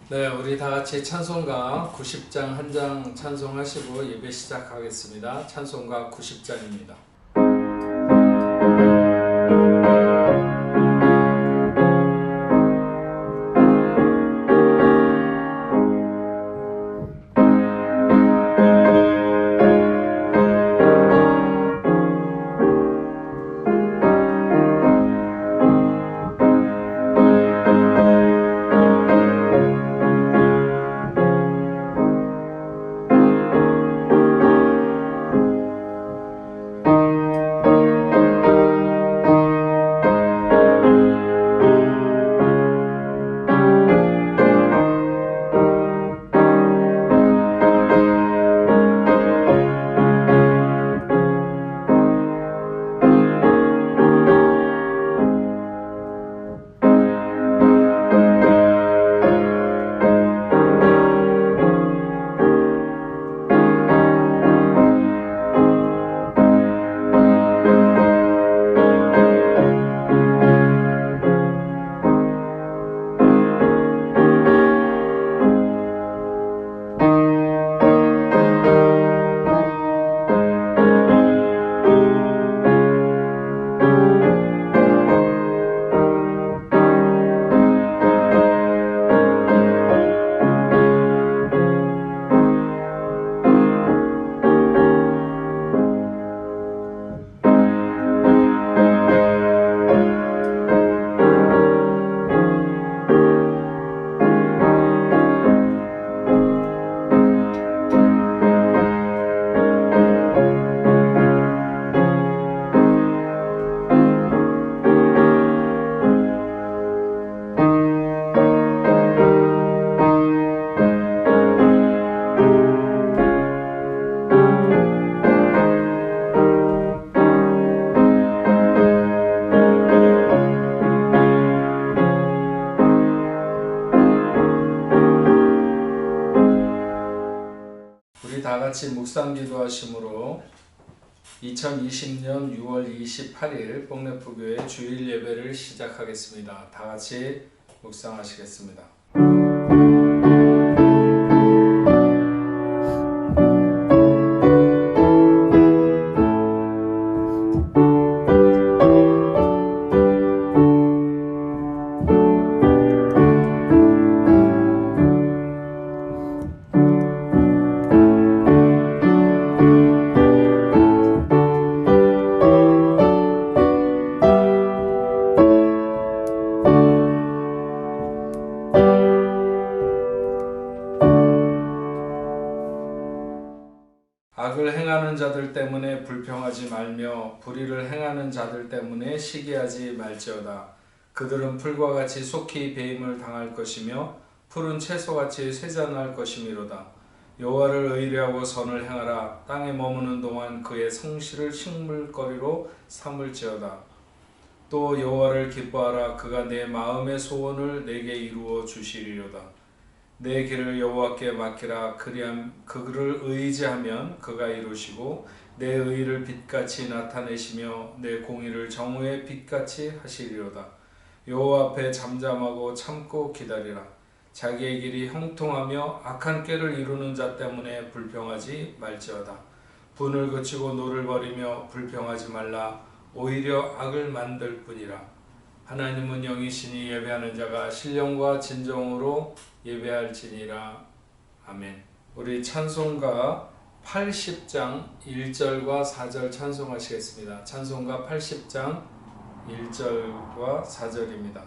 네, 우리 다 같이 찬송가 90장 한 장 찬송하시고 예배 시작하겠습니다. 찬송가 90장입니다. 우리 다 같이 묵상 기도하심으로 2020년 6월 28일 뽕래프교회 주일 예배를 시작하겠습니다. 다 같이 묵상하시겠습니다. 악을 행하는 자들 때문에 불평하지 말며 불의를 행하는 자들 때문에 시기하지 말지어다. 그들은 풀과 같이 속히 배임을 당할 것이며 푸른 채소같이 쇠잔할 것이미로다. 여호와를 의뢰하고 선을 행하라. 땅에 머무는 동안 그의 성실을 식물거리로 삼을지어다. 또 여호와를 기뻐하라. 그가 내 마음의 소원을 내게 이루어 주시리로다. 내 길을 여호와께 맡기라. 그리함 그를 의지하면 그가 이루시고 내 의를 빛같이 나타내시며 내 공의를 정오의 빛같이 하시리로다. 여호와 앞에 잠잠하고 참고 기다리라. 자기의 길이 형통하며 악한 꾀를 이루는 자 때문에 불평하지 말지어다. 분을 그치고 노를 버리며 불평하지 말라. 오히려 악을 만들 뿐이라. 하나님은 영이시니 예배하는 자가 신령과 진정으로 예배할지니라. 아멘. 우리 찬송가 80장 1절과 4절 찬송하시겠습니다. 찬송가 80장 1절과 4절입니다.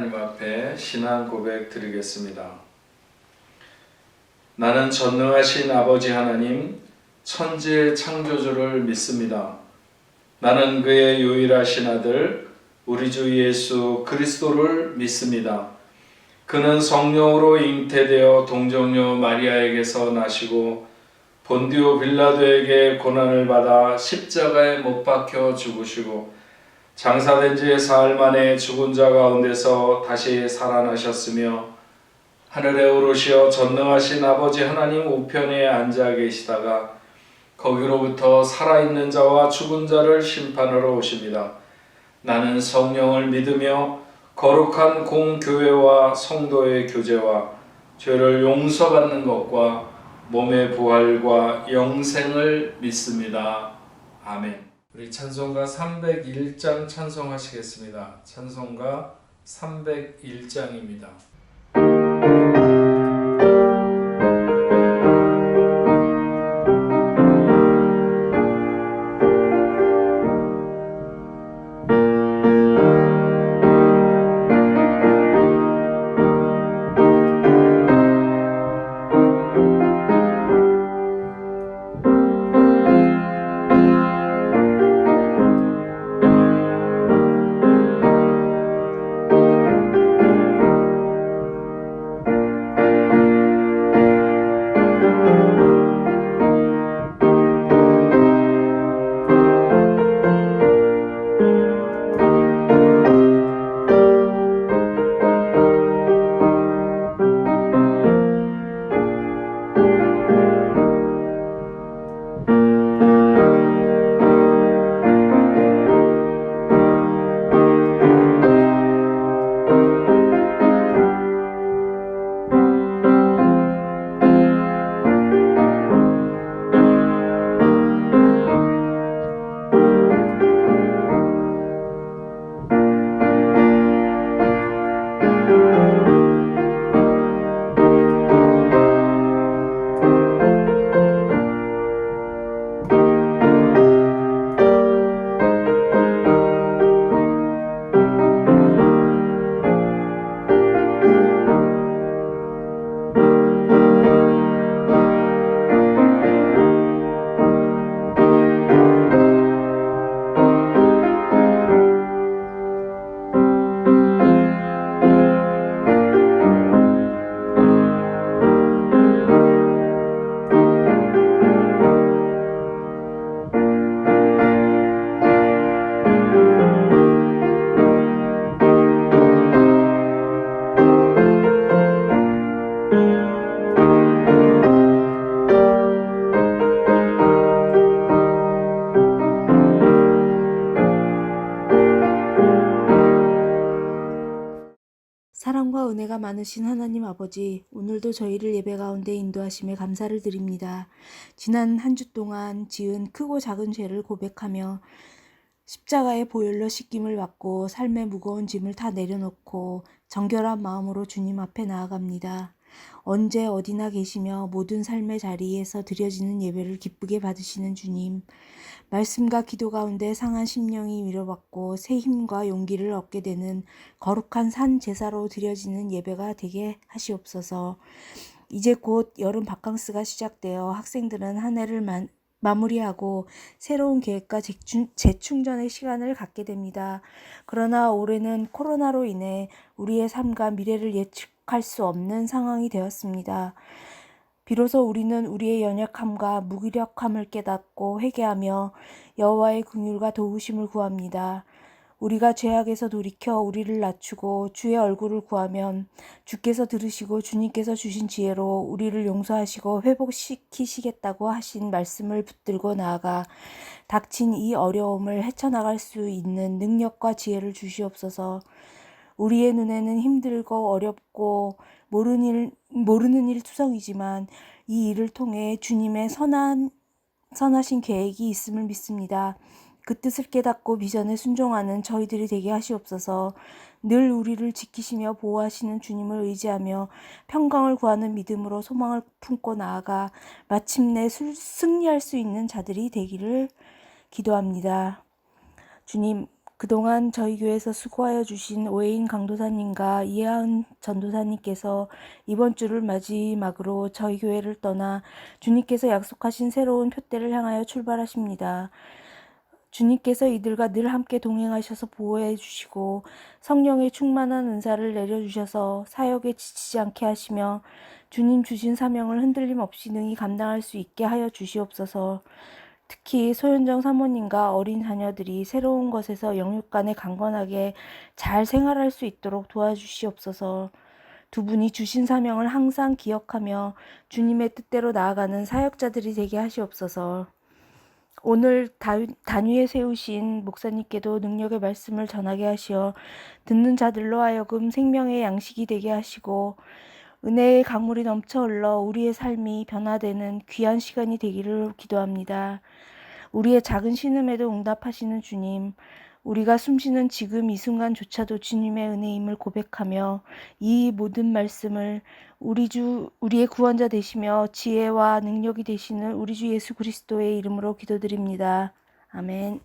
하나님 앞에 신앙 고백 드리겠습니다. 나는 전능하신 아버지 하나님, 천지의 창조주를 믿습니다. 나는 그의 유일하신 아들, 우리 주 예수 그리스도를 믿습니다. 그는 성령으로 잉태되어 동정녀 마리아에게서 나시고 본디오 빌라도에게 고난을 받아 십자가에 못 박혀 죽으시고 장사된 지 사흘 만에 죽은 자 가운데서 다시 살아나셨으며 하늘에 오르시어 전능하신 아버지 하나님 우편에 앉아 계시다가 거기로부터 살아있는 자와 죽은 자를 심판하러 오십니다. 나는 성령을 믿으며 거룩한 공교회와 성도의 교제와 죄를 용서받는 것과 몸의 부활과 영생을 믿습니다. 아멘. 우리 찬송가 301장 찬송하시겠습니다. 찬송가 301장입니다. 사랑과 은혜가 많으신 하나님 아버지, 오늘도 저희를 예배 가운데 인도하심에 감사를 드립니다. 지난 한 주 동안 지은 크고 작은 죄를 고백하며 십자가의 보혈로 씻김을 받고 삶의 무거운 짐을 다 내려놓고 정결한 마음으로 주님 앞에 나아갑니다. 언제 어디나 계시며 모든 삶의 자리에서 드려지는 예배를 기쁘게 받으시는 주님, 말씀과 기도 가운데 상한 심령이 위로받고 새 힘과 용기를 얻게 되는 거룩한 산 제사로 드려지는 예배가 되게 하시옵소서. 이제 곧 여름 바캉스가 시작되어 학생들은 한 해를 마무리하고 새로운 계획과 재충전의 시간을 갖게 됩니다. 그러나 올해는 코로나로 인해 우리의 삶과 미래를 예측할 수 없는 상황이 되었습니다. 비로소 우리는 우리의 연약함과 무기력함을 깨닫고 회개하며 여호와의 긍휼과 도우심을 구합니다. 우리가 죄악에서 돌이켜 우리를 낮추고 주의 얼굴을 구하면 주께서 들으시고 주님께서 주신 지혜로 우리를 용서하시고 회복시키시겠다고 하신 말씀을 붙들고 나아가 닥친 이 어려움을 헤쳐나갈 수 있는 능력과 지혜를 주시옵소서. 우리의 눈에는 힘들고 어렵고 모르는 일 투성이지만 이 일을 통해 주님의 선하신 계획이 있음을 믿습니다. 그 뜻을 깨닫고 비전에 순종하는 저희들이 되게 하시옵소서. 늘 우리를 지키시며 보호하시는 주님을 의지하며 평강을 구하는 믿음으로 소망을 품고 나아가 마침내 승리할 수 있는 자들이 되기를 기도합니다. 주님, 그동안 저희 교회에서 수고하여 주신 오해인 강도사님과 이하은 전도사님께서 이번 주를 마지막으로 저희 교회를 떠나 주님께서 약속하신 새로운 표대를 향하여 출발하십니다. 주님께서 이들과 늘 함께 동행하셔서 보호해 주시고 성령의 충만한 은사를 내려주셔서 사역에 지치지 않게 하시며 주님 주신 사명을 흔들림 없이 능히 감당할 수 있게 하여 주시옵소서. 특히 소현정 사모님과 어린 자녀들이 새로운 것에서 영육간에 강건하게 잘 생활할 수 있도록 도와주시옵소서. 두 분이 주신 사명을 항상 기억하며 주님의 뜻대로 나아가는 사역자들이 되게 하시옵소서. 오늘 단위에 세우신 목사님께도 능력의 말씀을 전하게 하시어 듣는 자들로 하여금 생명의 양식이 되게 하시고 은혜의 강물이 넘쳐 흘러 우리의 삶이 변화되는 귀한 시간이 되기를 기도합니다. 우리의 작은 신음에도 응답하시는 주님, 우리가 숨쉬는 지금 이 순간조차도 주님의 은혜임을 고백하며 이 모든 말씀을 우리의 구원자 되시며 지혜와 능력이 되시는 우리 주 예수 그리스도의 이름으로 기도드립니다. 아멘.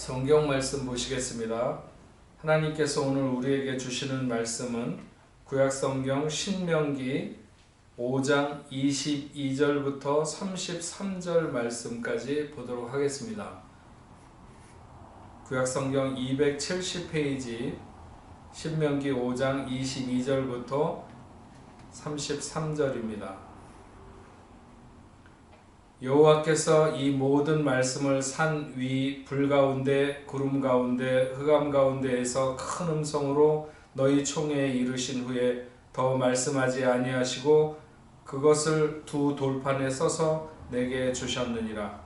성경 말씀 보시겠습니다. 하나님께서 오늘 우리에게 주시는 말씀은 구약성경 신명기 5장 22절부터 33절 말씀까지 보도록 하겠습니다. 구약성경 270페이지 신명기 5장 22절부터 33절입니다. 여호와께서 이 모든 말씀을 산 위 불 가운데 구름 가운데 흑암 가운데에서 큰 음성으로 너희 총회에 이르신 후에 더 말씀하지 아니하시고 그것을 두 돌판에 써서 내게 주셨느니라.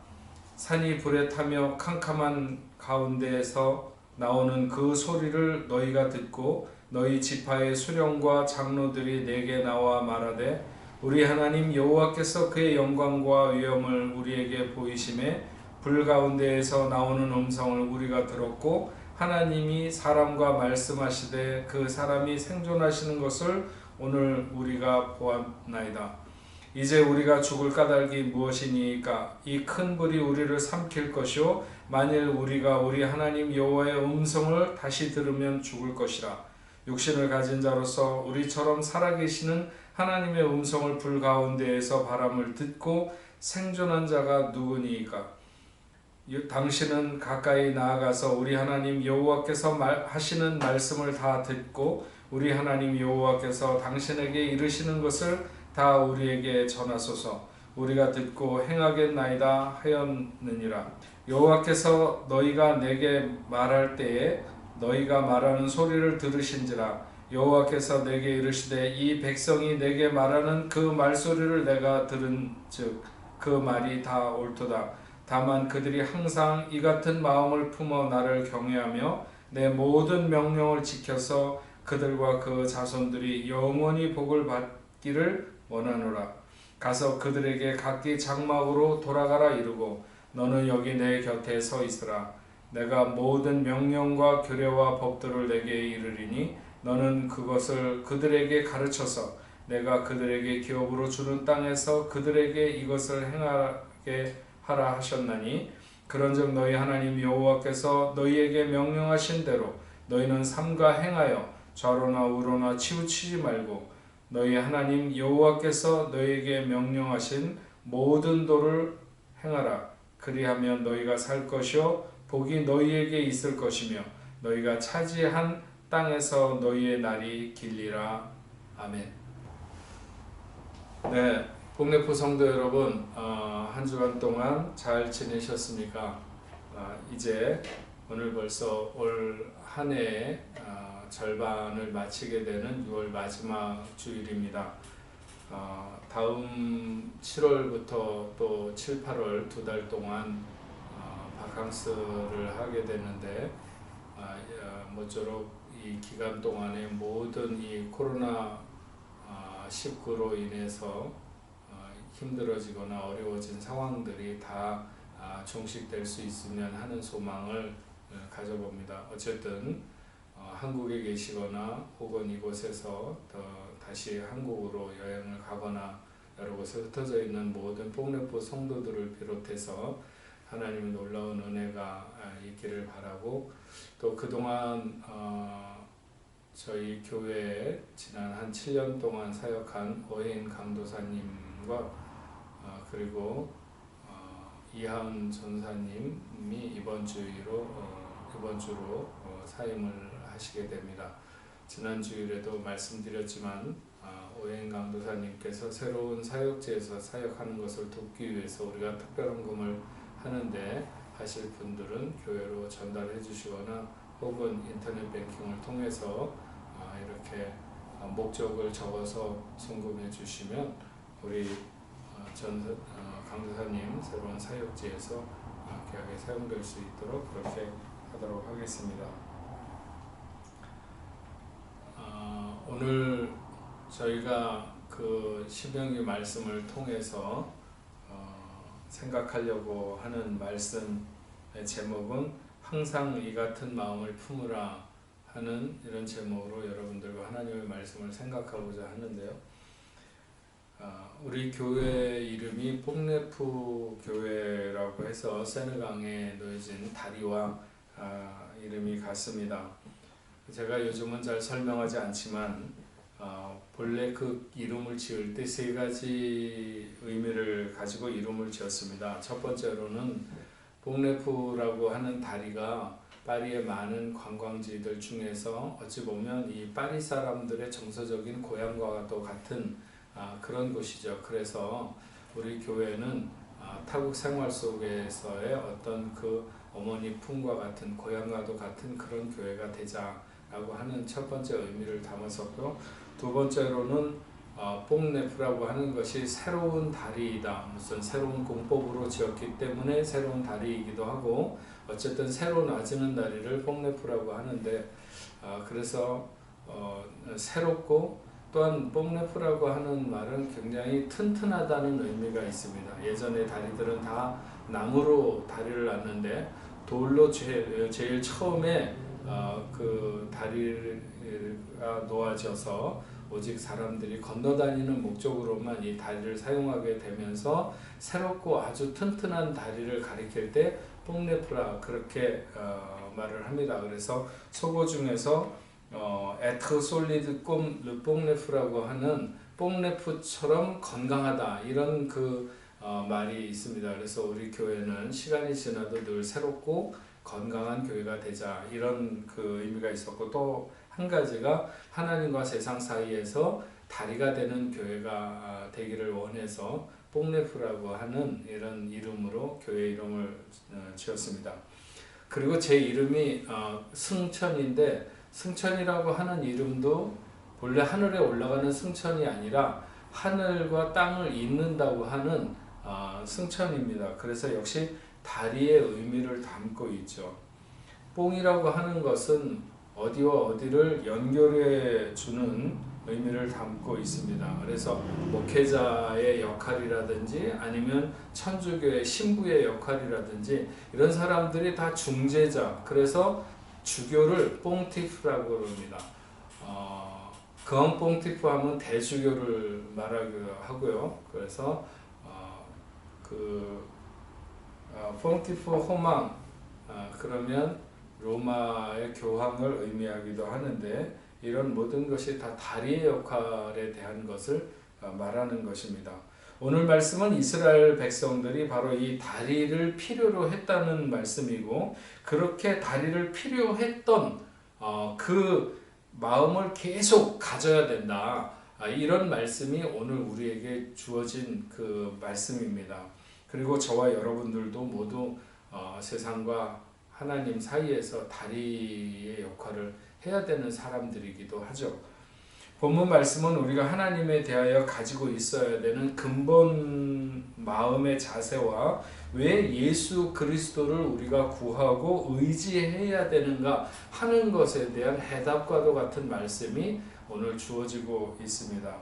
산이 불에 타며 캄캄한 가운데에서 나오는 그 소리를 너희가 듣고 너희 지파의 수령과 장로들이 내게 나와 말하되 우리 하나님 여호와께서 그의 영광과 위엄을 우리에게 보이심에 불 가운데에서 나오는 음성을 우리가 들었고 하나님이 사람과 말씀하시되 그 사람이 생존하시는 것을 오늘 우리가 보았나이다. 이제 우리가 죽을 까닭이 무엇이니까? 이 큰 불이 우리를 삼킬 것이요 만일 우리가 우리 하나님 여호와의 음성을 다시 들으면 죽을 것이라. 육신을 가진 자로서 우리처럼 살아계시는 하나님의 음성을 불 가운데에서 바람을 듣고 생존한 자가 누구니까? 당신은 가까이 나아가서 우리 하나님 여호와께서 하시는 말씀을 다 듣고 우리 하나님 여호와께서 당신에게 이르시는 것을 다 우리에게 전하소서. 우리가 듣고 행하겠나이다 하였느니라. 여호와께서 너희가 내게 말할 때에 너희가 말하는 소리를 들으신지라. 여호와께서 내게 이르시되 이 백성이 내게 말하는 그 말소리를 내가 들은즉 그 말이 다 옳도다. 다만 그들이 항상 이 같은 마음을 품어 나를 경외하며 내 모든 명령을 지켜서 그들과 그 자손들이 영원히 복을 받기를 원하노라. 가서 그들에게 각기 장막으로 돌아가라 이르고 너는 여기 내 곁에 서 있으라. 내가 모든 명령과 규례와 법도를 내게 이르리니 너는 그것을 그들에게 가르쳐서 내가 그들에게 기업으로 주는 땅에서 그들에게 이것을 행하게 하라 하셨나니 그런즉 너희 하나님 여호와께서 너희에게 명령하신 대로 너희는 삼가 행하여 좌로나 우로나 치우치지 말고 너희 하나님 여호와께서 너희에게 명령하신 모든 도를 행하라. 그리하면 너희가 살 것이요 복이 너희에게 있을 것이며 너희가 차지한 땅에서 너희의 날이 길리라. 아멘. 네, 복내포 성도 여러분, 한 주간 동안 잘 지내셨습니까? 이제 오늘 벌써 올 한 해의 절반을 마치게 되는 6월 마지막 주일입니다. 다음 7월부터 또 7, 8월 두 달 동안 바캉스를 하게 되는데 모쪼록 이 기간 동안에 모든 이 코로나 19로 인해서 힘들어지거나 어려워진 상황들이 다 종식될 수 있으면 하는 소망을 가져봅니다. 어쨌든 한국에 계시거나 혹은 이곳에서 다시 한국으로 여행을 가거나 여러 곳에 흩어져 있는 모든 복내포 성도들을 비롯해서 하나님의 놀라운 은혜가 있기를 바라고 또 그동안 저희 교회에 지난 한 7년 동안 사역한 어인 강도사님과 그리고 이하은 전사님이 이번 주로 사임을 하시게 됩니다. 지난 주일에도 말씀드렸지만 어인 강도사님께서 새로운 사역지에서 사역하는 것을 돕기 위해서 우리가 특별한 금을 하는데 하실 분들은 교회로 전달해 주시거나 혹은 인터넷 뱅킹을 통해서 이렇게 목적을 적어서 송금해 주시면 우리 강도사님 새로운 사역지에서 귀하게 사용될 수 있도록 그렇게 하도록 하겠습니다. 오늘 저희가 그 신명기 말씀을 통해서 생각하려고 하는 말씀의 제목은 항상 이 같은 마음을 품으라 하는 이런 제목으로 여러분들과 하나님의 말씀을 생각하고자 하는데요. 우리 교회 이름이 복내포 교회라고 해서 세느강에 놓여진 다리와 이름이 같습니다. 제가 요즘은 잘 설명하지 않지만 본래 그 이름을 지을 때 세 가지 의미를 가지고 이름을 지었습니다. 첫 번째로는 뽕네프라고 하는 다리가 파리의 많은 관광지들 중에서 어찌 보면 이 파리 사람들의 정서적인 고향과도 같은 그런 곳이죠. 그래서 우리 교회는 타국 생활 속에서의 어떤 그 어머니 품과 같은 고향과도 같은 그런 교회가 되자라고 하는 첫 번째 의미를 담았었고, 두 번째로는 뽕네프라고 하는 것이 새로운 다리이다. 무슨 새로운 공법으로 지었기 때문에 새로운 다리이기도 하고, 어쨌든 새로 나지는 다리를 뽕네프라고 하는데, 그래서 새롭고 또한 뽕네프라고 하는 말은 굉장히 튼튼하다는 의미가 있습니다. 예전에 다리들은 다 나무로 다리를 놨는데 돌로 제일 처음에 그 다리가 놓아져서 오직 사람들이 건너다니는 목적으로만 이 다리를 사용하게 되면서 새롭고 아주 튼튼한 다리를 가리킬 때 뽕네프라 그렇게 말을 합니다. 그래서 속어 중에서 être solide comme le 뽕네프라고 하는 뽕네프처럼 건강하다 이런 그 말이 있습니다. 그래서 우리 교회는 시간이 지나도 늘 새롭고 건강한 교회가 되자 이런 그 의미가 있었고, 또 한 가지가 하나님과 세상 사이에서 다리가 되는 교회가 되기를 원해서 뽕네프라고 하는 이런 이름으로 교회 이름을 지었습니다. 그리고 제 이름이 승천인데, 승천이라고 하는 이름도 본래 하늘에 올라가는 승천이 아니라 하늘과 땅을 잇는다고 하는 승천입니다. 그래서 역시 다리의 의미를 담고 있죠. 뽕이라고 하는 것은 어디와 어디를 연결해 주는 의미를 담고 있습니다. 그래서 목회자의 역할이라든지 아니면 천주교의 신부의 역할이라든지 이런 사람들이 다 중재자, 그래서 주교를 뽕티프라고 합니다. 그런 뽕티프 하면 대주교를 말하기도 하고요. 그래서 뽕티프 호망 그러면 로마의 교황을 의미하기도 하는데, 이런 모든 것이 다 다리의 역할에 대한 것을 말하는 것입니다. 오늘 말씀은 이스라엘 백성들이 바로 이 다리를 필요로 했다는 말씀이고, 그렇게 다리를 필요로 했던 그 마음을 계속 가져야 된다. 이런 말씀이 오늘 우리에게 주어진 그 말씀입니다. 그리고 저와 여러분들도 모두 세상과 하나님 사이에서 다리의 역할을 해야 되는 사람들이기도 하죠. 본문 말씀은 우리가 하나님에 대하여 가지고 있어야 되는 근본 마음의 자세와 왜 예수 그리스도를 우리가 구하고 의지해야 되는가 하는 것에 대한 해답과도 같은 말씀이 오늘 주어지고 있습니다.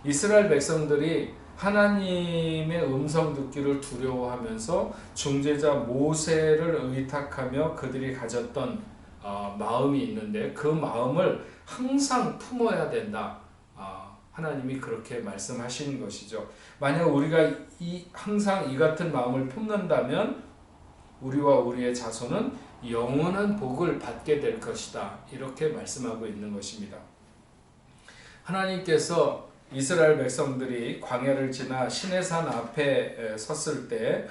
이스라엘 백성들이 하나님의 음성 듣기를 두려워하면서 중재자 모세를 의탁하며 그들이 가졌던 마음이 있는데, 그 마음을 항상 품어야 된다. 하나님이 그렇게 말씀하시는 것이죠. 만약 우리가 항상 이 같은 마음을 품는다면 우리와 우리의 자손은 영원한 복을 받게 될 것이다. 이렇게 말씀하고 있는 것입니다. 하나님께서 이스라엘 백성들이 광야를 지나 시내산 앞에 섰을 때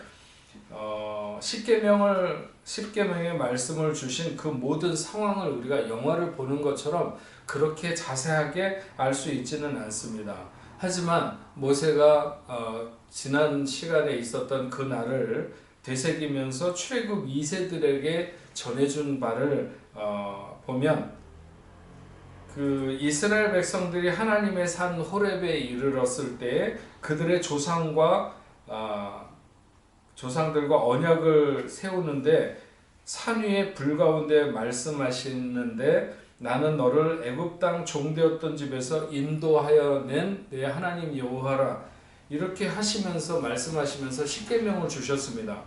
십계명의 말씀을 주신 그 모든 상황을 우리가 영화를 보는 것처럼 그렇게 자세하게 알 수 있지는 않습니다. 하지만 모세가 지난 시간에 있었던 그 날을 되새기면서 출애굽 2세들에게 전해준 바를 보면, 그 이스라엘 백성들이 하나님의 산 호렙에 이르렀을 때 그들의 조상들과 언약을 세우는데, 산 위에 불 가운데 말씀하시는데, 나는 너를 애굽 땅 종되었던 집에서 인도하여 낸 내 하나님 여호와라, 이렇게 하시면서 말씀하시면서 십계명을 주셨습니다.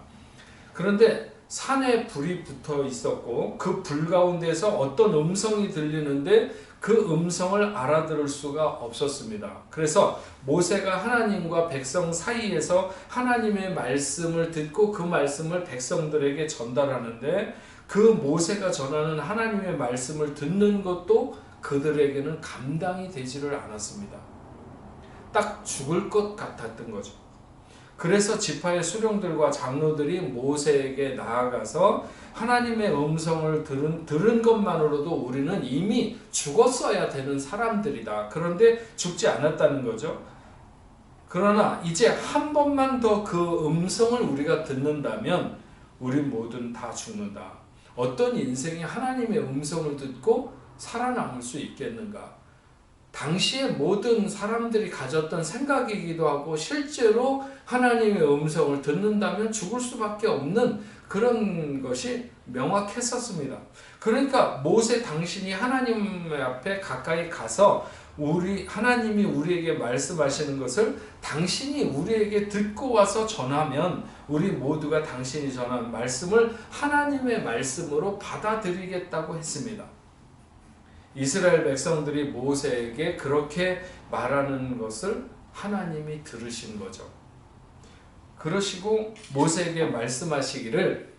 그런데 산에 불이 붙어 있었고 그 불 가운데서 어떤 음성이 들리는데 그 음성을 알아들을 수가 없었습니다. 그래서 모세가 하나님과 백성 사이에서 하나님의 말씀을 듣고 그 말씀을 백성들에게 전달하는데, 그 모세가 전하는 하나님의 말씀을 듣는 것도 그들에게는 감당이 되지를 않았습니다. 딱 죽을 것 같았던 거죠. 그래서 지파의 수령들과 장로들이 모세에게 나아가서 하나님의 음성을 들은 것만으로도 우리는 이미 죽었어야 되는 사람들이다. 그런데 죽지 않았다는 거죠. 그러나 이제 한 번만 더 그 음성을 우리가 듣는다면 우리 모두는 다 죽는다. 어떤 인생이 하나님의 음성을 듣고 살아남을 수 있겠는가? 당시에 모든 사람들이 가졌던 생각이기도 하고 실제로 하나님의 음성을 듣는다면 죽을 수밖에 없는 그런 것이 명확했었습니다. 그러니까 모세 당신이 하나님 앞에 가까이 가서 하나님이 우리에게 말씀하시는 것을 당신이 우리에게 듣고 와서 전하면 우리 모두가 당신이 전한 말씀을 하나님의 말씀으로 받아들이겠다고 했습니다. 이스라엘 백성들이 모세에게 그렇게 말하는 것을 하나님이 들으신 거죠. 그러시고 모세에게 말씀하시기를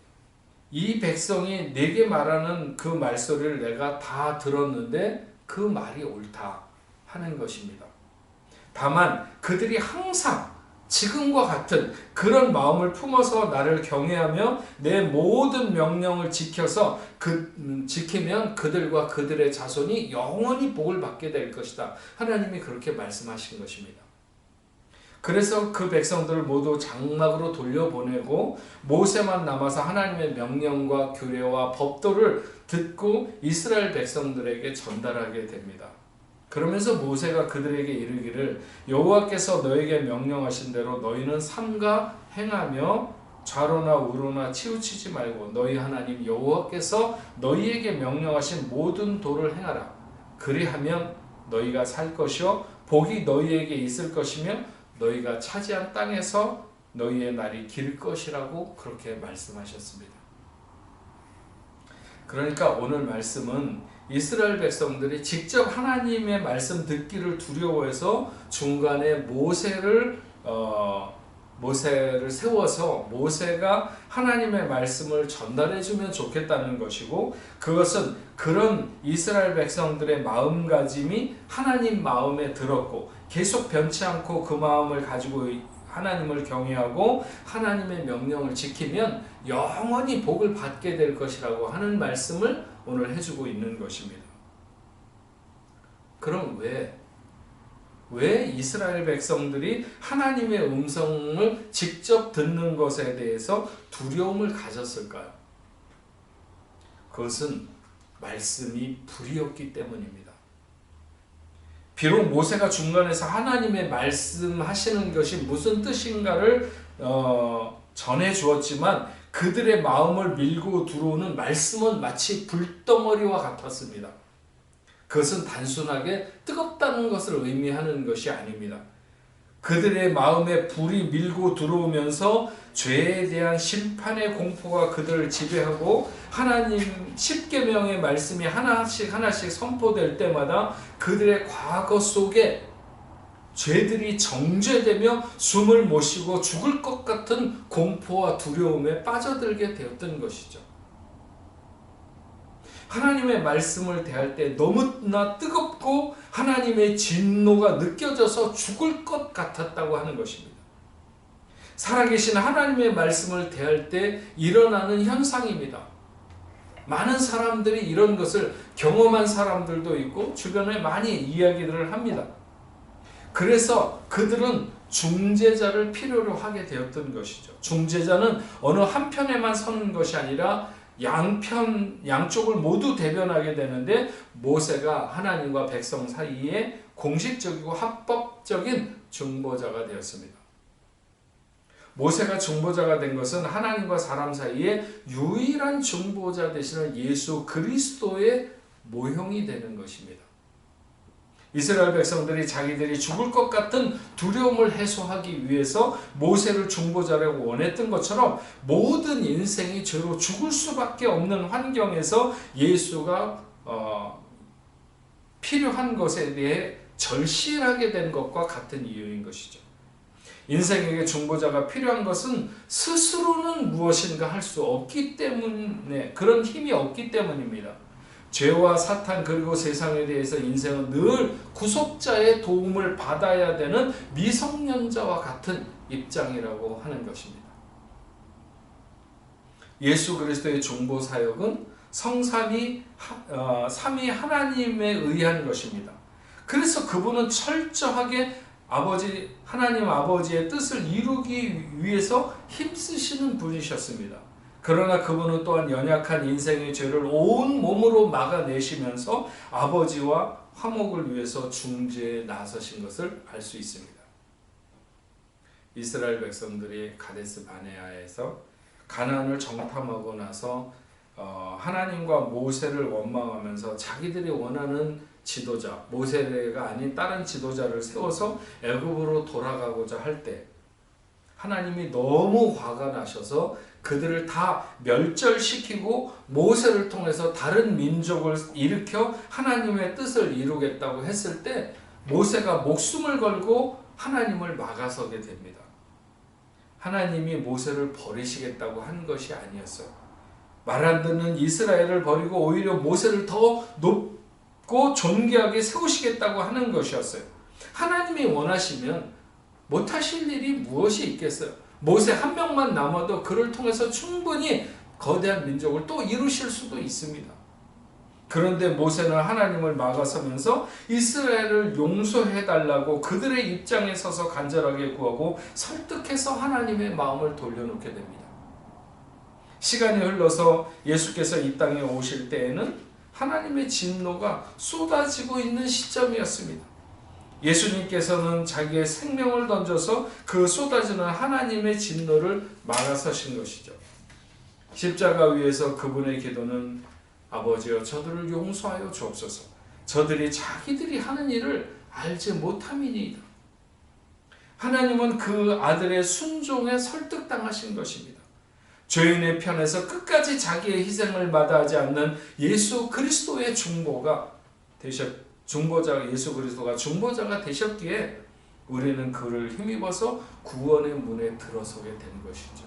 이 백성이 내게 말하는 그 말소리를 내가 다 들었는데 그 말이 옳다 하는 것입니다. 다만 그들이 항상 지금과 같은 그런 마음을 품어서 나를 경외하며 내 모든 명령을 지키면 그들과 그들의 자손이 영원히 복을 받게 될 것이다. 하나님이 그렇게 말씀하신 것입니다. 그래서 그 백성들을 모두 장막으로 돌려보내고 모세만 남아서 하나님의 명령과 규례와 법도를 듣고 이스라엘 백성들에게 전달하게 됩니다. 그러면서 모세가 그들에게 이르기를 여호와께서 너에게 명령하신 대로 너희는 삼가 행하며 좌로나 우로나 치우치지 말고 너희 하나님 여호와께서 너희에게 명령하신 모든 도를 행하라. 그리하면 너희가 살 것이요 복이 너희에게 있을 것이며 너희가 차지한 땅에서 너희의 날이 길 것이라고 그렇게 말씀하셨습니다. 그러니까 오늘 말씀은 이스라엘 백성들이 직접 하나님의 말씀 듣기를 두려워해서 중간에 모세를 세워서 모세가 하나님의 말씀을 전달해주면 좋겠다는 것이고 그것은 그런 이스라엘 백성들의 마음가짐이 하나님 마음에 들었고 계속 변치 않고 그 마음을 가지고 하나님을 경외하고 하나님의 명령을 지키면 영원히 복을 받게 될 것이라고 하는 말씀을 오늘 해주고 있는 것입니다. 그럼 왜 이스라엘 백성들이 하나님의 음성을 직접 듣는 것에 대해서 두려움을 가졌을까요? 그것은 말씀이 불이었기 때문입니다. 비록 모세가 중간에서 하나님의 말씀하시는 것이 무슨 뜻인가를 전해 주었지만 그들의 마음을 밀고 들어오는 말씀은 마치 불덩어리와 같았습니다. 그것은 단순하게 뜨겁다는 것을 의미하는 것이 아닙니다. 그들의 마음에 불이 밀고 들어오면서 죄에 대한 심판의 공포가 그들을 지배하고 하나님 10계명의 말씀이 하나씩 선포될 때마다 그들의 과거 속에 죄들이 정죄되며 숨을 못 쉬고 죽을 것 같은 공포와 두려움에 빠져들게 되었던 것이죠. 하나님의 말씀을 대할 때 너무나 뜨겁고 하나님의 진노가 느껴져서 죽을 것 같았다고 하는 것입니다. 살아계신 하나님의 말씀을 대할 때 일어나는 현상입니다. 많은 사람들이 이런 것을 경험한 사람들도 있고 주변에 많이 이야기들을 합니다. 그래서 그들은 중재자를 필요로 하게 되었던 것이죠. 중재자는 어느 한편에만 서는 것이 아니라 양쪽을 모두 대변하게 되는데 모세가 하나님과 백성 사이에 공식적이고 합법적인 중보자가 되었습니다. 모세가 중보자가 된 것은 하나님과 사람 사이에 유일한 중보자 되시는 예수 그리스도의 모형이 되는 것입니다. 이스라엘 백성들이 자기들이 죽을 것 같은 두려움을 해소하기 위해서 모세를 중보자라고 원했던 것처럼 모든 인생이 죄로 죽을 수밖에 없는 환경에서 예수가 필요한 것에 대해 절실하게 된 것과 같은 이유인 것이죠. 인생에게 중보자가 필요한 것은 스스로는 무엇인가 할 수 없기 때문에, 그런 힘이 없기 때문입니다. 죄와 사탄 그리고 세상에 대해서 인생은 늘 구속자의 도움을 받아야 되는 미성년자와 같은 입장이라고 하는 것입니다. 예수 그리스도의 중보 사역은 성삼위 삼위 하나님에 의한 것입니다. 그래서 그분은 철저하게 하나님 아버지의 뜻을 이루기 위해서 힘쓰시는 분이셨습니다. 그러나 그분은 또한 연약한 인생의 죄를 온 몸으로 막아내시면서 아버지와 화목을 위해서 중재에 나서신 것을 알 수 있습니다. 이스라엘 백성들이 가데스 바네아에서 가나안을 정탐하고 나서 하나님과 모세를 원망하면서 자기들이 원하는 지도자, 모세가 아닌 다른 지도자를 세워서 애굽으로 돌아가고자 할 때 하나님이 너무 화가 나셔서 그들을 다 멸절시키고 모세를 통해서 다른 민족을 일으켜 하나님의 뜻을 이루겠다고 했을 때 모세가 목숨을 걸고 하나님을 막아서게 됩니다. 하나님이 모세를 버리시겠다고 한 것이 아니었어요. 말 안 듣는 이스라엘을 버리고 오히려 모세를 더 높고 존귀하게 세우시겠다고 하는 것이었어요. 하나님이 원하시면 못하실 일이 무엇이 있겠어요? 모세 한 명만 남아도 그를 통해서 충분히 거대한 민족을 또 이루실 수도 있습니다. 그런데 모세는 하나님을 막아서면서 이스라엘을 용서해달라고 그들의 입장에 서서 간절하게 구하고 설득해서 하나님의 마음을 돌려놓게 됩니다. 시간이 흘러서 예수께서 이 땅에 오실 때에는 하나님의 진노가 쏟아지고 있는 시점이었습니다. 예수님께서는 자기의 생명을 던져서 그 쏟아지는 하나님의 진노를 막아서신 것이죠. 십자가 위에서 그분의 기도는 아버지여 저들을 용서하여 주옵소서. 저들이 자기들이 하는 일을 알지 못함이니이다. 하나님은 그 아들의 순종에 설득당하신 것입니다. 죄인의 편에서 끝까지 자기의 희생을 마다하지 않는 예수 그리스도의 예수 그리스도가 중보자가 되셨기에 우리는 그를 힘입어서 구원의 문에 들어서게 된 것이죠.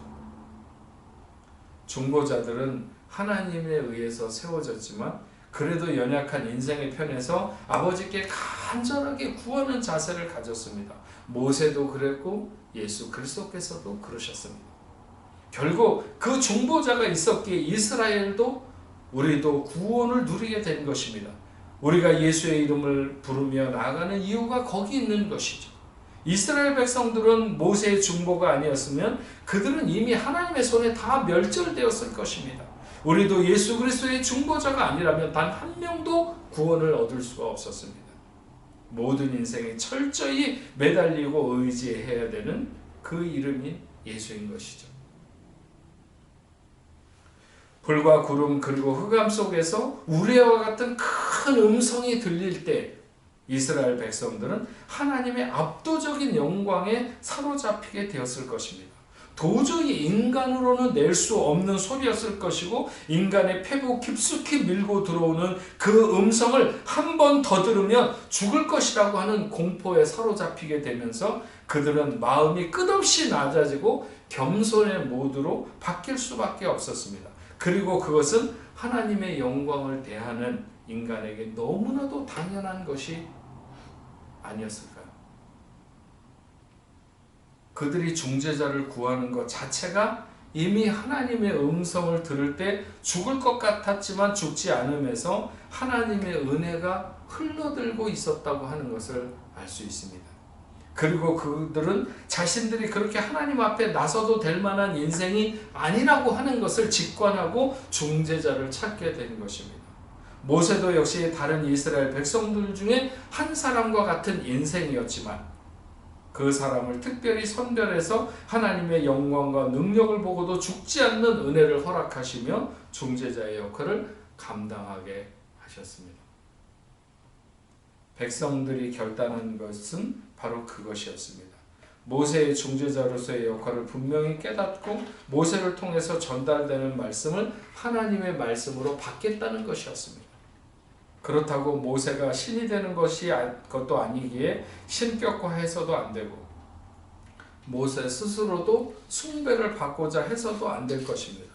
중보자들은 하나님에 의해서 세워졌지만 그래도 연약한 인생의 편에서 아버지께 간절하게 구하는 자세를 가졌습니다. 모세도 그랬고 예수 그리스도께서도 그러셨습니다. 결국 그 중보자가 있었기에 이스라엘도 우리도 구원을 누리게 된 것입니다. 우리가 예수의 이름을 부르며 나아가는 이유가 거기 있는 것이죠. 이스라엘 백성들은 모세의 중보가 아니었으면 그들은 이미 하나님의 손에 다 멸절되었을 것입니다. 우리도 예수 그리스도의 중보자가 아니라면 단 한 명도 구원을 얻을 수가 없었습니다. 모든 인생에 철저히 매달리고 의지해야 되는 그 이름이 예수인 것이죠. 불과 구름 그리고 흑암 속에서 우레와 같은 큰 음성이 들릴 때 이스라엘 백성들은 하나님의 압도적인 영광에 사로잡히게 되었을 것입니다. 도저히 인간으로는 낼 수 없는 소리였을 것이고 인간의 폐부 깊숙이 밀고 들어오는 그 음성을 한 번 더 들으면 죽을 것이라고 하는 공포에 사로잡히게 되면서 그들은 마음이 끝없이 낮아지고 겸손의 모드로 바뀔 수밖에 없었습니다. 그리고 그것은 하나님의 영광을 대하는 인간에게 너무나도 당연한 것이 아니었을까요? 그들이 중재자를 구하는 것 자체가 이미 하나님의 음성을 들을 때 죽을 것 같았지만 죽지 않으면서 하나님의 은혜가 흘러들고 있었다고 하는 것을 알 수 있습니다. 그리고 그들은 자신들이 그렇게 하나님 앞에 나서도 될 만한 인생이 아니라고 하는 것을 직관하고 중재자를 찾게 된 것입니다. 모세도 역시 다른 이스라엘 백성들 중에 한 사람과 같은 인생이었지만 그 사람을 특별히 선별해서 하나님의 영광과 능력을 보고도 죽지 않는 은혜를 허락하시며 중재자의 역할을 감당하게 하셨습니다. 백성들이 결단한 것은 바로 그것이었습니다. 모세의 중재자로서의 역할을 분명히 깨닫고 모세를 통해서 전달되는 말씀을 하나님의 말씀으로 받겠다는 것이었습니다. 그렇다고 모세가 신이 되는 것도 아니기에 신격화해서도 안 되고 모세 스스로도 숭배를 받고자 해서도 안 될 것입니다.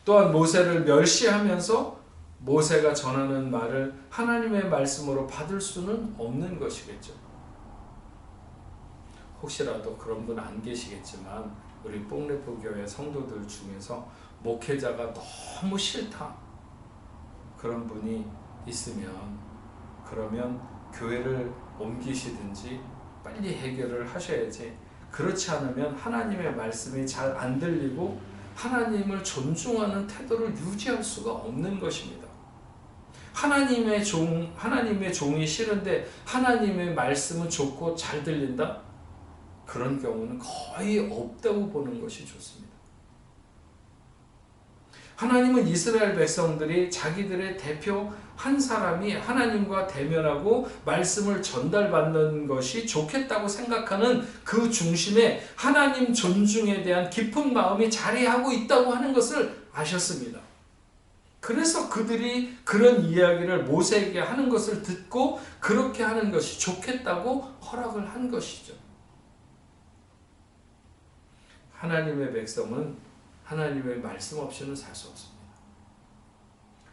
또한 모세를 멸시하면서 모세가 전하는 말을 하나님의 말씀으로 받을 수는 없는 것이겠죠. 혹시라도 그런 분 안 계시겠지만 우리 뽕레프 교회 성도들 중에서 목회자가 너무 싫다 그런 분이 있으면 그러면 교회를 옮기시든지 빨리 해결을 하셔야지, 그렇지 않으면 하나님의 말씀이 잘 안 들리고 하나님을 존중하는 태도를 유지할 수가 없는 것입니다. 하나님의 종이 싫은데 하나님의 말씀은 좋고 잘 들린다? 그런 경우는 거의 없다고 보는 것이 좋습니다. 하나님은 이스라엘 백성들이 자기들의 대표 한 사람이 하나님과 대면하고 말씀을 전달받는 것이 좋겠다고 생각하는 그 중심에 하나님 존중에 대한 깊은 마음이 자리하고 있다고 하는 것을 아셨습니다. 그래서 그들이 그런 이야기를 모세에게 하는 것을 듣고 그렇게 하는 것이 좋겠다고 허락을 한 것이죠. 하나님의 백성은 하나님의 말씀 없이는 살 수 없습니다.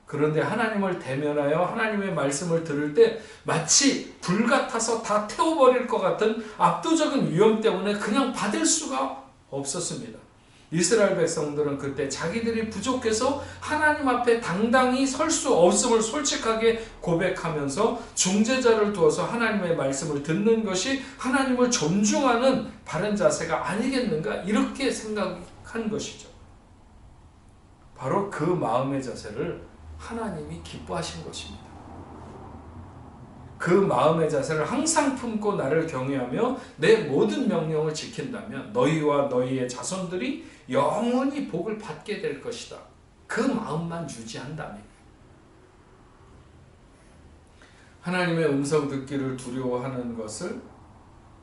그런데 하나님을 대면하여 하나님의 말씀을 들을 때 마치 불 같아서 다 태워버릴 것 같은 압도적인 위험 때문에 그냥 받을 수가 없었습니다. 이스라엘 백성들은 그때 자기들이 부족해서 하나님 앞에 당당히 설 수 없음을 솔직하게 고백하면서 중재자를 두어서 하나님의 말씀을 듣는 것이 하나님을 존중하는 바른 자세가 아니겠는가, 이렇게 생각한 것이죠. 바로 그 마음의 자세를 하나님이 기뻐하신 것입니다. 그 마음의 자세를 항상 품고 나를 경외하며 내 모든 명령을 지킨다면 너희와 너희의 자손들이 영원히 복을 받게 될 것이다. 그 마음만 유지한다면. 하나님의 음성 듣기를 두려워하는 것을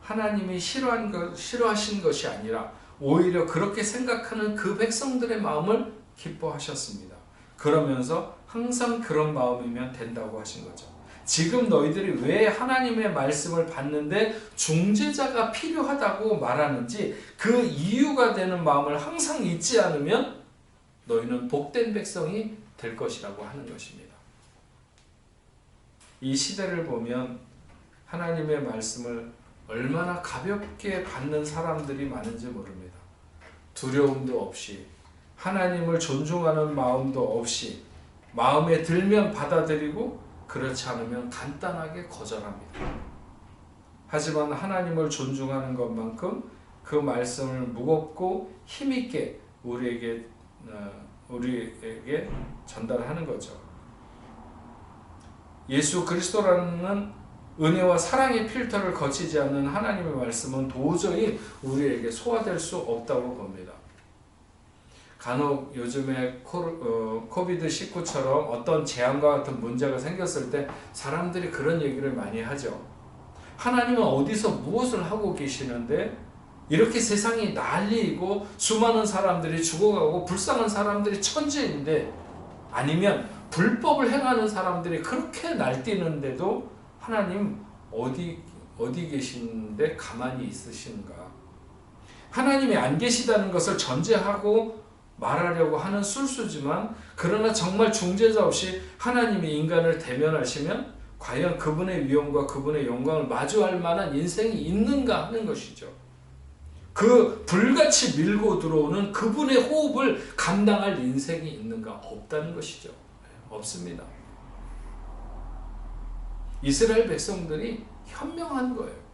하나님이 싫어하신 것이 아니라 오히려 그렇게 생각하는 그 백성들의 마음을 기뻐하셨습니다. 그러면서 항상 그런 마음이면 된다고 하신 거죠. 지금 너희들이 왜 하나님의 말씀을 받는데 중재자가 필요하다고 말하는지 그 이유가 되는 마음을 항상 잊지 않으면 너희는 복된 백성이 될 것이라고 하는 것입니다. 이 시대를 보면 하나님의 말씀을 얼마나 가볍게 받는 사람들이 많은지 모릅니다. 두려움도 없이, 하나님을 존중하는 마음도 없이, 마음에 들면 받아들이고 그렇지 않으면 간단하게 거절합니다. 하지만 하나님을 존중하는 것만큼 그 말씀을 무겁고 힘있게 우리에게 전달하는 거죠. 예수 그리스도라는 은혜와 사랑의 필터를 거치지 않는 하나님의 말씀은 도저히 우리에게 소화될 수 없다고 봅니다. 간혹 요즘에 코비드19처럼 어떤 재앙과 같은 문제가 생겼을 때 사람들이 그런 얘기를 많이 하죠. 하나님은 어디서 무엇을 하고 계시는데 이렇게 세상이 난리이고 수많은 사람들이 죽어가고 불쌍한 사람들이 천지인데, 아니면 불법을 행하는 사람들이 그렇게 날뛰는데도 하나님 어디 계시는데 가만히 있으신가? 하나님이 안 계시다는 것을 전제하고 말하려고 하는 술수지만, 그러나 정말 중재자 없이 하나님이 인간을 대면하시면 과연 그분의 위엄과 그분의 영광을 마주할 만한 인생이 있는가 하는 것이죠. 그 불같이 밀고 들어오는 그분의 호흡을 감당할 인생이 있는가? 없다는 것이죠. 없습니다. 이스라엘 백성들이 현명한 거예요.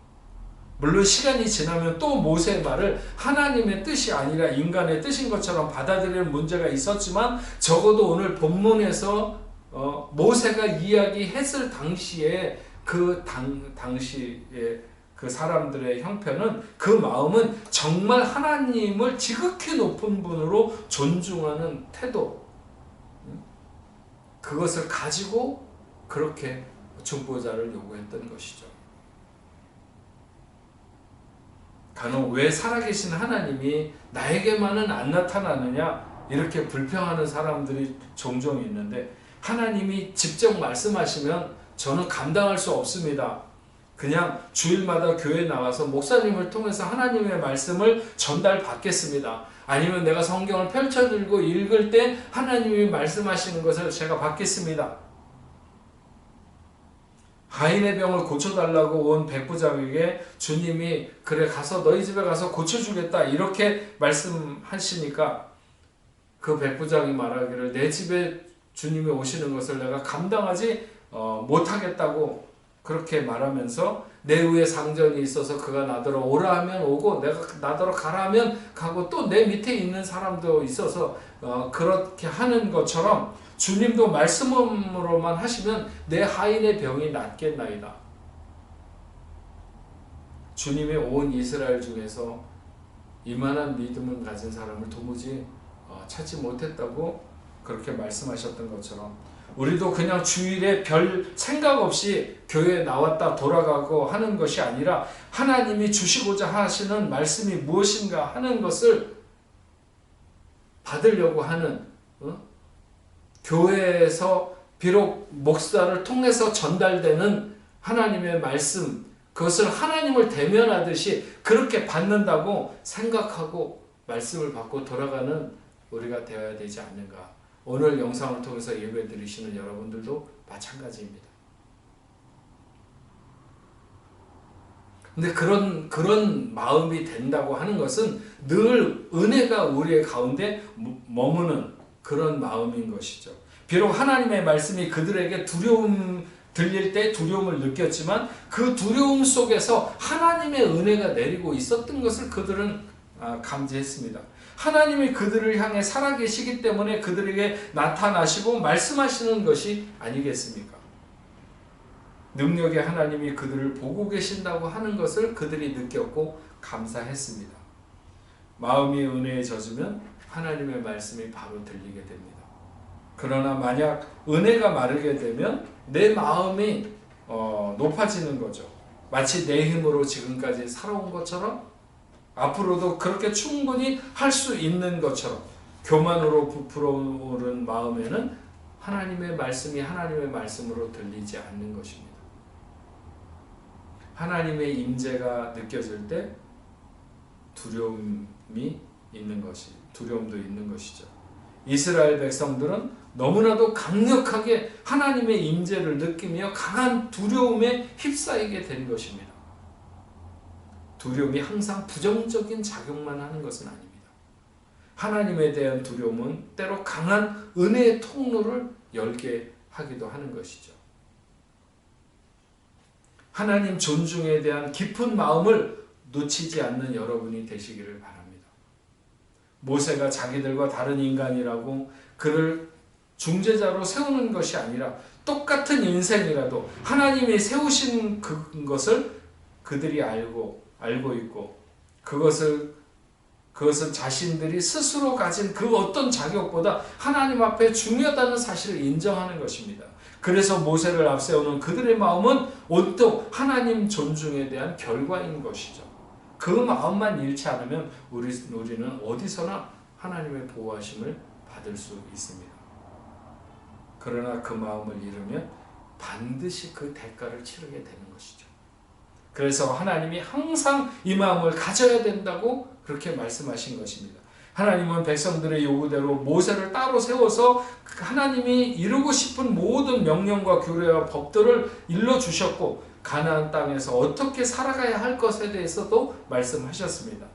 물론 시간이 지나면 또 모세의 말을 하나님의 뜻이 아니라 인간의 뜻인 것처럼 받아들이는 문제가 있었지만, 적어도 오늘 본문에서 모세가 이야기했을 당시에 당시에 그 사람들의 형편은, 그 마음은 정말 하나님을 지극히 높은 분으로 존중하는 태도, 그것을 가지고 그렇게 중보자를 요구했던 것이죠. 간혹 왜 살아계신 하나님이 나에게만은 안 나타나느냐 이렇게 불평하는 사람들이 종종 있는데, 하나님이 직접 말씀하시면 저는 감당할 수 없습니다. 그냥 주일마다 교회 나와서 목사님을 통해서 하나님의 말씀을 전달받겠습니다. 아니면 내가 성경을 펼쳐들고 읽을 때 하나님이 말씀하시는 것을 제가 받겠습니다. 하인의 병을 고쳐달라고 온 백부장에게 주님이 그래 가서 너희 집에 가서 고쳐주겠다 이렇게 말씀하시니까 그 백부장이 말하기를 내 집에 주님이 오시는 것을 내가 감당하지 못하겠다고 그렇게 말하면서 내 위에 상전이 있어서 그가 나더러 오라 하면 오고 내가 나더러 가라 하면 가고 또 내 밑에 있는 사람도 있어서 그렇게 하는 것처럼 주님도 말씀으로만 하시면 내 하인의 병이 낫겠나이다. 주님이 온 이스라엘 중에서 이만한 믿음을 가진 사람을 도무지 찾지 못했다고 그렇게 말씀하셨던 것처럼 우리도 그냥 주일에 별 생각 없이 교회에 나왔다 돌아가고 하는 것이 아니라 하나님이 주시고자 하시는 말씀이 무엇인가 하는 것을 받으려고 하는 교회에서 비록 목사를 통해서 전달되는 하나님의 말씀 그것을 하나님을 대면하듯이 그렇게 받는다고 생각하고 말씀을 받고 돌아가는 우리가 되어야 되지 않는가. 오늘 영상을 통해서 예배 드리시는 여러분들도 마찬가지입니다. 근데 그런 마음이 된다고 하는 것은 늘 은혜가 우리의 가운데 머무는 그런 마음인 것이죠. 비록 하나님의 말씀이 그들에게 두려움 들릴 때 두려움을 느꼈지만 그 두려움 속에서 하나님의 은혜가 내리고 있었던 것을 그들은 감지했습니다. 하나님이 그들을 향해 살아계시기 때문에 그들에게 나타나시고 말씀하시는 것이 아니겠습니까? 능력의 하나님이 그들을 보고 계신다고 하는 것을 그들이 느꼈고 감사했습니다. 마음이 은혜에 젖으면 하나님의 말씀이 바로 들리게 됩니다. 그러나 만약 은혜가 마르게 되면 내 마음이 높아지는 거죠. 마치 내 힘으로 지금까지 살아온 것처럼 앞으로도 그렇게 충분히 할 수 있는 것처럼 교만으로 부풀어 오른 마음에는 하나님의 말씀이 하나님의 말씀으로 들리지 않는 것입니다. 하나님의 임재가 느껴질 때 두려움도 있는 것이죠. 이스라엘 백성들은 너무나도 강력하게 하나님의 임재를 느끼며 강한 두려움에 휩싸이게 된 것입니다. 두려움이 항상 부정적인 작용만 하는 것은 아닙니다. 하나님에 대한 두려움은 때로 강한 은혜의 통로를 열게 하기도 하는 것이죠. 하나님 존중에 대한 깊은 마음을 놓치지 않는 여러분이 되시기를 바랍니다. 모세가 자기들과 다른 인간이라고 그를 중재자로 세우는 것이 아니라 똑같은 인생이라도 하나님이 세우신 그것을 그들이 알고 있고 그것은 자신들이 스스로 가진 그 어떤 자격보다 하나님 앞에 중요하다는 사실을 인정하는 것입니다. 그래서 모세를 앞세우는 그들의 마음은 온통 하나님 존중에 대한 결과인 것이죠. 그 마음만 잃지 않으면 우리는 어디서나 하나님의 보호하심을 받을 수 있습니다. 그러나 그 마음을 잃으면 반드시 그 대가를 치르게 되는 것이죠. 그래서 하나님이 항상 이 마음을 가져야 된다고 그렇게 말씀하신 것입니다. 하나님은 백성들의 요구대로 모세를 따로 세워서 하나님이 이루고 싶은 모든 명령과 규례와 법들을 일러주셨고 가나안 땅에서 어떻게 살아가야 할 것에 대해서도 말씀하셨습니다.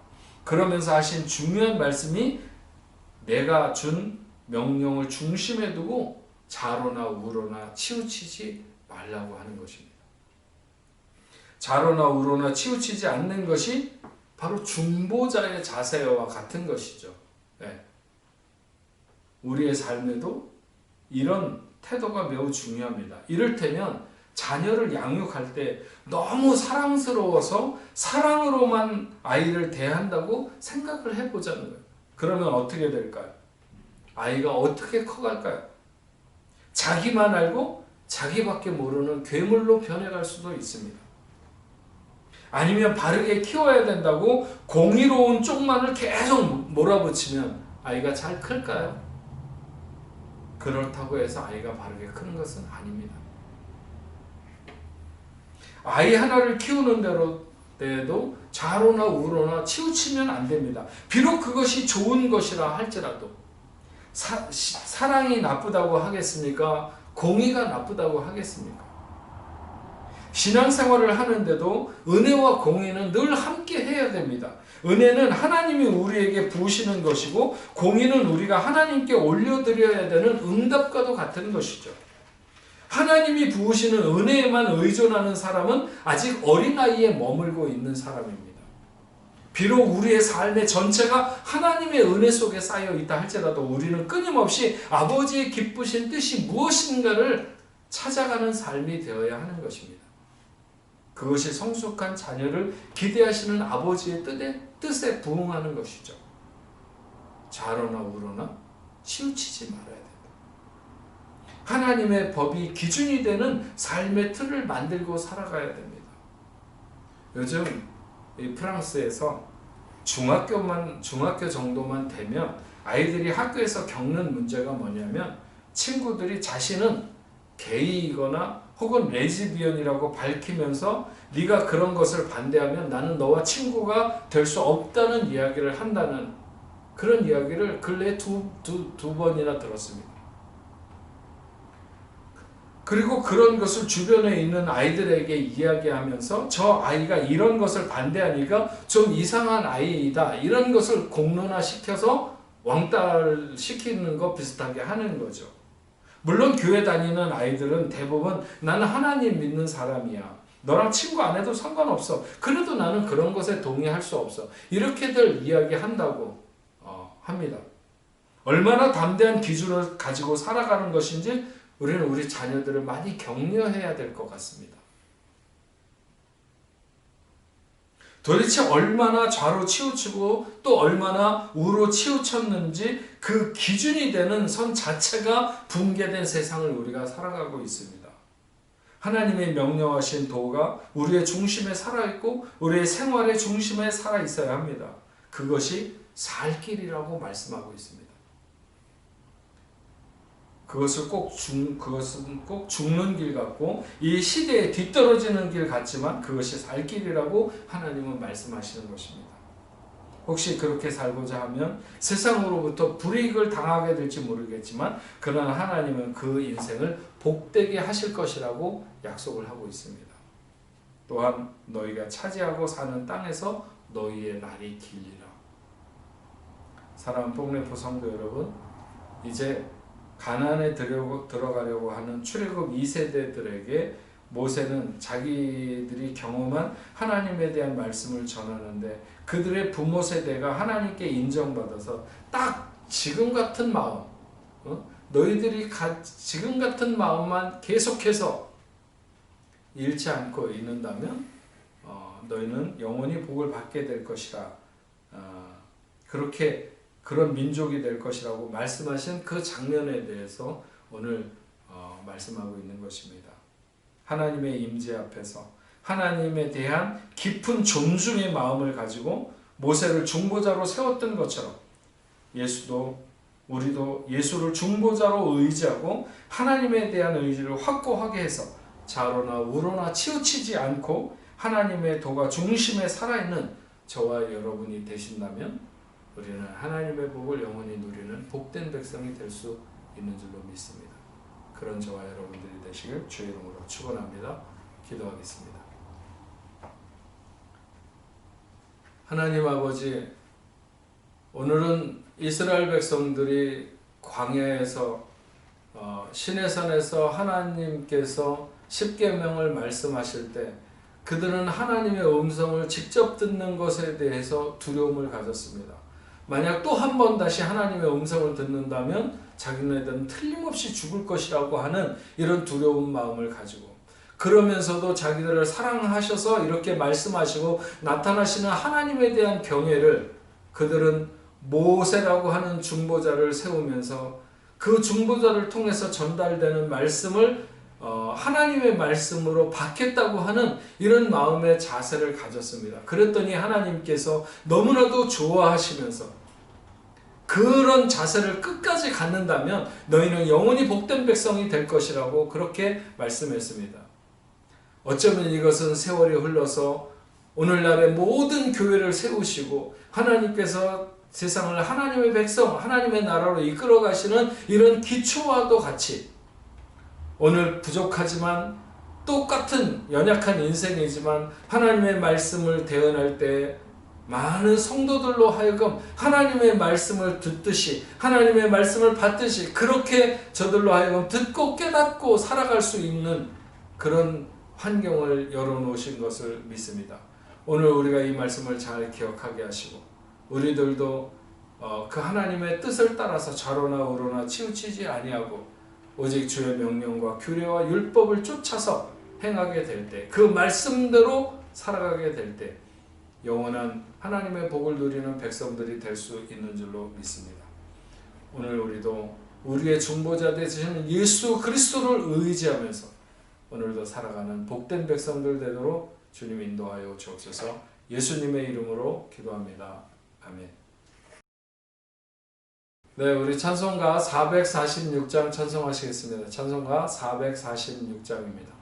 그러면서 하신 중요한 말씀이 내가 준 명령을 중심에 두고 좌로나 우로나 치우치지 말라고 하는 것입니다. 좌로나 우로나 치우치지 않는 것이 바로 중보자의 자세와 같은 것이죠. 네. 우리의 삶에도 이런 태도가 매우 중요합니다. 이를테면 자녀를 양육할 때 너무 사랑스러워서 사랑으로만 아이를 대한다고 생각을 해보자는 거예요. 그러면 어떻게 될까요? 아이가 어떻게 커갈까요? 자기만 알고 자기밖에 모르는 괴물로 변해갈 수도 있습니다. 아니면 바르게 키워야 된다고 공의로운 쪽만을 계속 몰아붙이면 아이가 잘 클까요? 그렇다고 해서 아이가 바르게 크는 것은 아닙니다. 아이 하나를 키우는 데도 좌로나 우로나 치우치면 안 됩니다. 비록 그것이 좋은 것이라 할지라도 사랑이 나쁘다고 하겠습니까? 공의가 나쁘다고 하겠습니까? 신앙생활을 하는데도 은혜와 공의는 늘 함께 해야 됩니다. 은혜는 하나님이 우리에게 부으시는 것이고 공의는 우리가 하나님께 올려드려야 되는 응답과도 같은 것이죠. 하나님이 부으시는 은혜에만 의존하는 사람은 아직 어린아이에 머물고 있는 사람입니다. 비록 우리의 삶의 전체가 하나님의 은혜 속에 쌓여 있다 할지라도 우리는 끊임없이 아버지의 기쁘신 뜻이 무엇인가를 찾아가는 삶이 되어야 하는 것입니다. 그것이 성숙한 자녀를 기대하시는 아버지의 뜻에 부응하는 것이죠. 좌로나 우로나 치우치지 말아야 됩니다. 하나님의 법이 기준이 되는 삶의 틀을 만들고 살아가야 됩니다. 요즘 이 프랑스에서 중학교 정도만 되면 아이들이 학교에서 겪는 문제가 뭐냐면 친구들이 자신은 게이이거나 혹은 레즈비언이라고 밝히면서 네가 그런 것을 반대하면 나는 너와 친구가 될 수 없다는 이야기를 한다는 그런 이야기를 근래에 두 번이나 들었습니다. 그리고 그런 것을 주변에 있는 아이들에게 이야기하면서 저 아이가 이런 것을 반대하니까 좀 이상한 아이이다. 이런 것을 공론화시켜서 왕따시키는 것 비슷하게 하는 거죠. 물론 교회 다니는 아이들은 대부분 나는 하나님 믿는 사람이야. 너랑 친구 안 해도 상관없어. 그래도 나는 그런 것에 동의할 수 없어. 이렇게들 이야기한다고 합니다. 얼마나 담대한 기준을 가지고 살아가는 것인지 우리는 우리 자녀들을 많이 격려해야 될 것 같습니다. 도대체 얼마나 좌로 치우치고 또 얼마나 우로 치우쳤는지 그 기준이 되는 선 자체가 붕괴된 세상을 우리가 살아가고 있습니다. 하나님의 명령하신 도가 우리의 중심에 살아있고 우리의 생활의 중심에 살아있어야 합니다. 그것이 살 길이라고 말씀하고 있습니다. 그것은 꼭 죽는 길 같고 이 시대에 뒤떨어지는 길 같지만 그것이 살 길이라고 하나님은 말씀하시는 것입니다. 혹시 그렇게 살고자 하면 세상으로부터 불이익을 당하게 될지 모르겠지만 그러나 하나님은 그 인생을 복되게 하실 것이라고 약속을 하고 있습니다. 또한 너희가 차지하고 사는 땅에서 너희의 날이 길리라. 사랑하는 복내포 성도 여러분, 이제 가나안에 들어가려고 하는 출애굽 2세대들에게 모세는 자기들이 경험한 하나님에 대한 말씀을 전하는데 그들의 부모 세대가 하나님께 인정받아서 딱 지금 같은 마음, 너희들이 지금 같은 마음만 계속해서 잃지 않고 있는다면 너희는 영원히 복을 받게 될 것이라. 그런 민족이 될 것이라고 말씀하신 그 장면에 대해서 오늘 말씀하고 있는 것입니다. 하나님의 임재 앞에서 하나님에 대한 깊은 존중의 마음을 가지고 모세를 중보자로 세웠던 것처럼 우리도 예수를 중보자로 의지하고 하나님에 대한 의지를 확고하게 해서 좌로나 우로나 치우치지 않고 하나님의 도가 중심에 살아있는 저와 여러분이 되신다면 우리는 하나님의 복을 영원히 누리는 복된 백성이 될 수 있는 줄로 믿습니다. 그런 저와 여러분들이 되시길 주의 이름으로 축원합니다. 기도하겠습니다. 하나님 아버지, 오늘은 이스라엘 백성들이 광야에서 시내산에서 하나님께서 십계명을 말씀하실 때 그들은 하나님의 음성을 직접 듣는 것에 대해서 두려움을 가졌습니다. 만약 또 한 번 다시 하나님의 음성을 듣는다면 자기네들은 틀림없이 죽을 것이라고 하는 이런 두려운 마음을 가지고 그러면서도 자기들을 사랑하셔서 이렇게 말씀하시고 나타나시는 하나님에 대한 경외를 그들은 모세라고 하는 중보자를 세우면서 그 중보자를 통해서 전달되는 말씀을 하나님의 말씀으로 받겠다고 하는 이런 마음의 자세를 가졌습니다. 그랬더니 하나님께서 너무나도 좋아하시면서 그런 자세를 끝까지 갖는다면 너희는 영원히 복된 백성이 될 것이라고 그렇게 말씀했습니다. 어쩌면 이것은 세월이 흘러서 오늘날의 모든 교회를 세우시고 하나님께서 세상을 하나님의 백성, 하나님의 나라로 이끌어 가시는 이런 기초와도 같이 오늘 부족하지만 똑같은 연약한 인생이지만 하나님의 말씀을 대언할 때 많은 성도들로 하여금 하나님의 말씀을 듣듯이 하나님의 말씀을 받듯이 그렇게 저들로 하여금 듣고 깨닫고 살아갈 수 있는 그런 환경을 열어놓으신 것을 믿습니다. 오늘 우리가 이 말씀을 잘 기억하게 하시고 우리들도 그 하나님의 뜻을 따라서 좌로나 우로나 치우치지 아니하고 오직 주의 명령과 규례와 율법을 쫓아서 행하게 될 때, 그 말씀대로 살아가게 될 때 영원한 하나님의 복을 누리는 백성들이 될 수 있는 줄로 믿습니다. 오늘 우리도 우리의 중보자 되시는 예수 그리스도를 의지하면서 오늘도 살아가는 복된 백성들 되도록 주님 인도하여 주옵소서. 예수님의 이름으로 기도합니다. 아멘. 네, 우리 찬송가 446장 찬송하시겠습니다. 찬송가 446장입니다.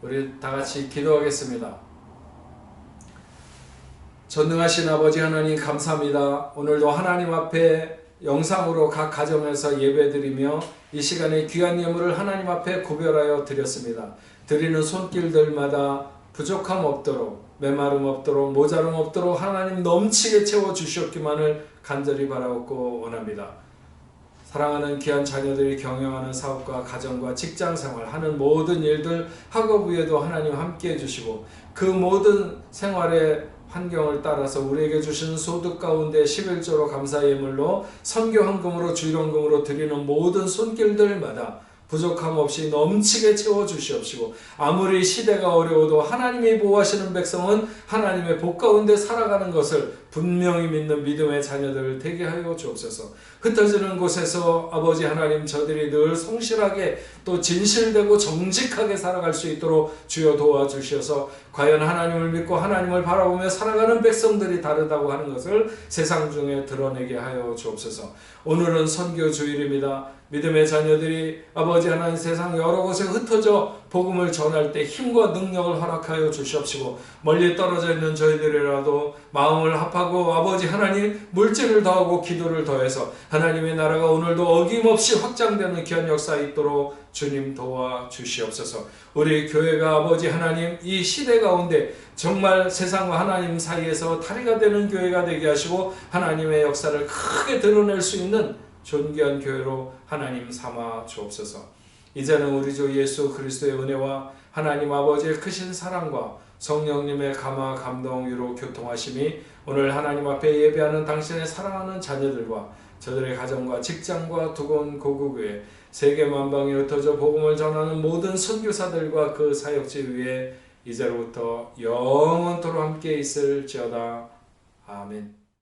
우리 다 같이 기도하겠습니다. 전능하신 아버지 하나님 감사합니다. 오늘도 하나님 앞에 영상으로 각 가정에서 예배드리며 이 시간에 귀한 예물을 하나님 앞에 구별하여 드렸습니다. 드리는 손길들마다 부족함 없도록, 메마름 없도록, 모자름 없도록 하나님 넘치게 채워주시옵기만을 간절히 바라옵고 원합니다. 사랑하는 귀한 자녀들이 경영하는 사업과 가정과 직장생활 하는 모든 일들 학업 위에도 하나님 함께해 주시고 그 모든 생활에 환경을 따라서 우리에게 주신 소득 가운데 11조로 감사 예물로 선교 헌금으로 주일헌금으로 드리는 모든 손길들마다 부족함 없이 넘치게 채워주시옵시고 아무리 시대가 어려워도 하나님이 보호하시는 백성은 하나님의 복 가운데 살아가는 것을 분명히 믿는 믿음의 자녀들 되게 하여 주옵소서. 흩어지는 곳에서 아버지 하나님 저들이 늘 성실하게 또 진실되고 정직하게 살아갈 수 있도록 주여 도와주셔서 과연 하나님을 믿고 하나님을 바라보며 살아가는 백성들이 다르다고 하는 것을 세상 중에 드러내게 하여 주옵소서. 오늘은 선교 주일입니다. 믿음의 자녀들이 아버지 하나님 세상 여러 곳에 흩어져 복음을 전할 때 힘과 능력을 허락하여 주시옵시고 멀리 떨어져 있는 저희들이라도 마음을 합하고 아버지 하나님 물질을 더하고 기도를 더해서 하나님의 나라가 오늘도 어김없이 확장되는 귀한 역사 있도록 주님 도와주시옵소서. 우리 교회가 아버지 하나님 이 시대 가운데 정말 세상과 하나님 사이에서 다리가 되는 교회가 되게 하시고 하나님의 역사를 크게 드러낼 수 있는 존귀한 교회로 하나님 삼아 주옵소서. 이제는 우리 주 예수 그리스도의 은혜와 하나님 아버지의 크신 사랑과 성령님의 감화 감동 위로 교통하심이 오늘 하나님 앞에 예배하는 당신의 사랑하는 자녀들과 저들의 가정과 직장과 두곤 고국에 세계 만방에 흩어져 복음을 전하는 모든 선교사들과 그 사역지 위에 이제로부터 영원토록 함께 있을지어다. 아멘.